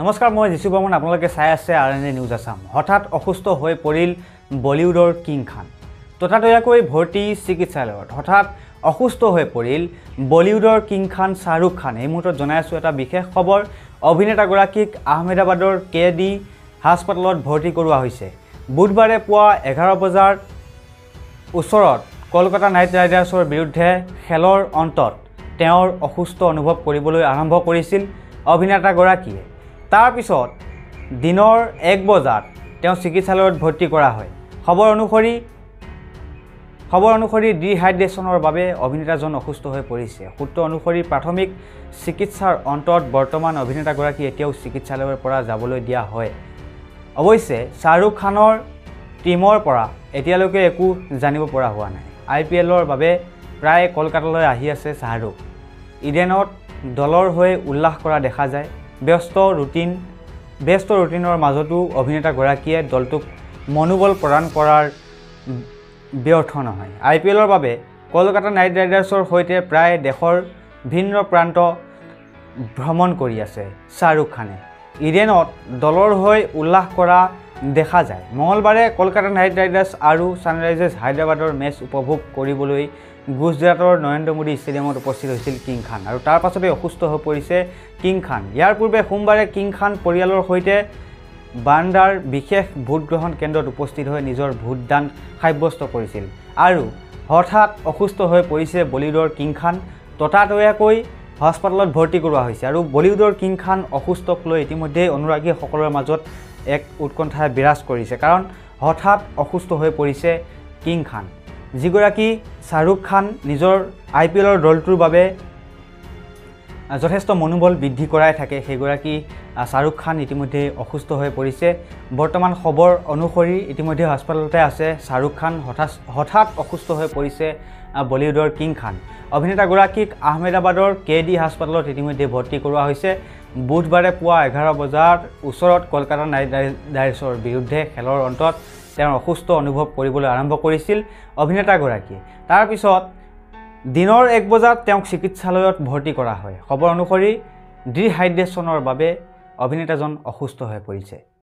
নমস্কাৰ, মই জিচু বৰ্মন। আপোনালোকে চাই আছে RNA নিউজ আছাম। হঠাৎ অসুস্থ হৈ পৰিল বলিউডৰ কিং খান। ততাতৈয়াকৈ ভৰ্তি চিকিৎসালয়ত। হঠাৎ অসুস্থ হৈ পৰিল বলিউডৰ কিং খান শ্বাহৰুখ খান। এই মুহূৰ্তত জনাই আছোঁ এটা বিশেষ খবৰ। অভিনেতাগৰাকীক আহমেদাবাদৰ KD হাস্পতালত ভৰ্তি কৰোৱা হৈছে। বুধবাৰে পুৱা 11 বজাৰ ওচৰত কলকাতা নাইট ৰাইডাৰ্ছৰ বিৰুদ্ধে খেলৰ অন্তত তেওঁৰ অসুস্থ অনুভৱ কৰিবলৈ আৰম্ভ কৰিছিল অভিনেতাগৰাকীয়ে। তাৰ পিছত দিনৰ 1 বজাত তেওঁ চিকিৎসালয়ত ভৰ্তি কৰা হয়। খবৰ অনুসৰি ডিহাইড্ৰেশ্যনৰ বাবে অভিনেতাজন অসুস্থ হৈ পৰিছে। সূত্ৰ অনুসৰি প্ৰাথমিক চিকিৎসাৰ অন্তত বৰ্তমান অভিনেতাগৰাকী এতিয়াও চিকিৎসালয়ৰ পৰা যাবলৈ দিয়া হয়। অৱশ্যে শ্বাহৰুখ খানৰ টীমৰ পৰা এতিয়ালৈকে একো জানিব পৰা হোৱা নাই। IPLৰ বাবে প্ৰায় কলকাতালৈ আহি আছে শ্বাহৰুখ। ইডেনত দলৰ হৈ উল্লাস কৰা দেখা যায়। ব্যস্ত ৰুটিনৰ মাজতো অভিনেতাগৰাকীয়ে দলটোক মনোবল প্ৰদান কৰাৰ ব্যৰ্থ নহয়। IPLৰ বাবে কলকাতা নাইট ৰাইডাৰ্ছৰ সৈতে প্ৰায় দেশৰ ভিন্ন প্ৰান্ত ভ্ৰমণ কৰি আছে শ্বাহৰুখ খানে। ইডেনত দলৰ হৈ উল্লাস কৰা দেখা যায়। মঙলবাৰে কলকাতা নাইট ৰাইডাৰ্ছ আৰু ছানৰাইজাৰ্ছ হায়দৰাবাদৰ মেচ উপভোগ কৰিবলৈ গুজৰাটৰ নৰেন্দ্ৰ মোদী ষ্টেডিয়ামত উপস্থিত হৈছিল কিং খান আৰু তাৰ পাছতে অসুস্থ হৈ পৰিছে কিং খান। ইয়াৰ পূৰ্বে সোমবাৰে কিং খান পৰিয়ালৰ সৈতে বান্দাৰ বিশেষ ভোটগ্ৰহণ কেন্দ্ৰত উপস্থিত হৈ নিজৰ ভোটদান সাব্যস্ত কৰিছিল আৰু হঠাৎ অসুস্থ হৈ পৰিছে বলিউডৰ কিং খান। ততাতৈয়াকৈ হাস্পতালত ভৰ্তি কৰোৱা হৈছে আৰু বলিউডৰ কিং খান অসুস্থক লৈ ইতিমধ্যে অনুৰাগীসকলৰ মাজত এক উৎকণ্ঠা বিৰাজ কৰিছে, কাৰণ হঠাৎ অসুস্থ হৈ পৰিছে কিং খান, যিগৰাকী শ্বাহৰুখ খান নিজৰ IPLৰ দলটোৰ বাবে যথেষ্ট মনোবল বৃদ্ধি কৰাই থাকে। সেইগৰাকী শ্বাহৰুখ খান ইতিমধ্যে অসুস্থ হৈ পৰিছে। বৰ্তমান খবৰ অনুসৰি ইতিমধ্যে হাস্পতালতে আছে শ্বাহৰুখ খান। হঠাৎ অসুস্থ হৈ পৰিছে বলিউডৰ কিং খান। অভিনেতাগৰাকীক আহমেদাবাদৰ KD হাস্পতালত ইতিমধ্যে ভৰ্তি কৰোৱা হৈছে। বুধবাৰে পুৱা 11 বজাৰ ওচৰত কলকাতা নাইট ৰাইডাৰ্ছৰ বিৰুদ্ধে খেলৰ অন্তত তেওঁৰ অসুস্থ অনুভৱ কৰিবলৈ আৰম্ভ কৰিছিল অভিনেতাগৰাকীয়ে। তাৰপিছত দিনৰ 1 বজাত তেওঁক চিকিৎসালয়ত ভৰ্তি কৰা হয়। খবৰ অনুসৰি ডিহাইড্ৰেশ্যনৰ বাবে অভিনেতাজন অসুস্থ হৈ পৰিছে।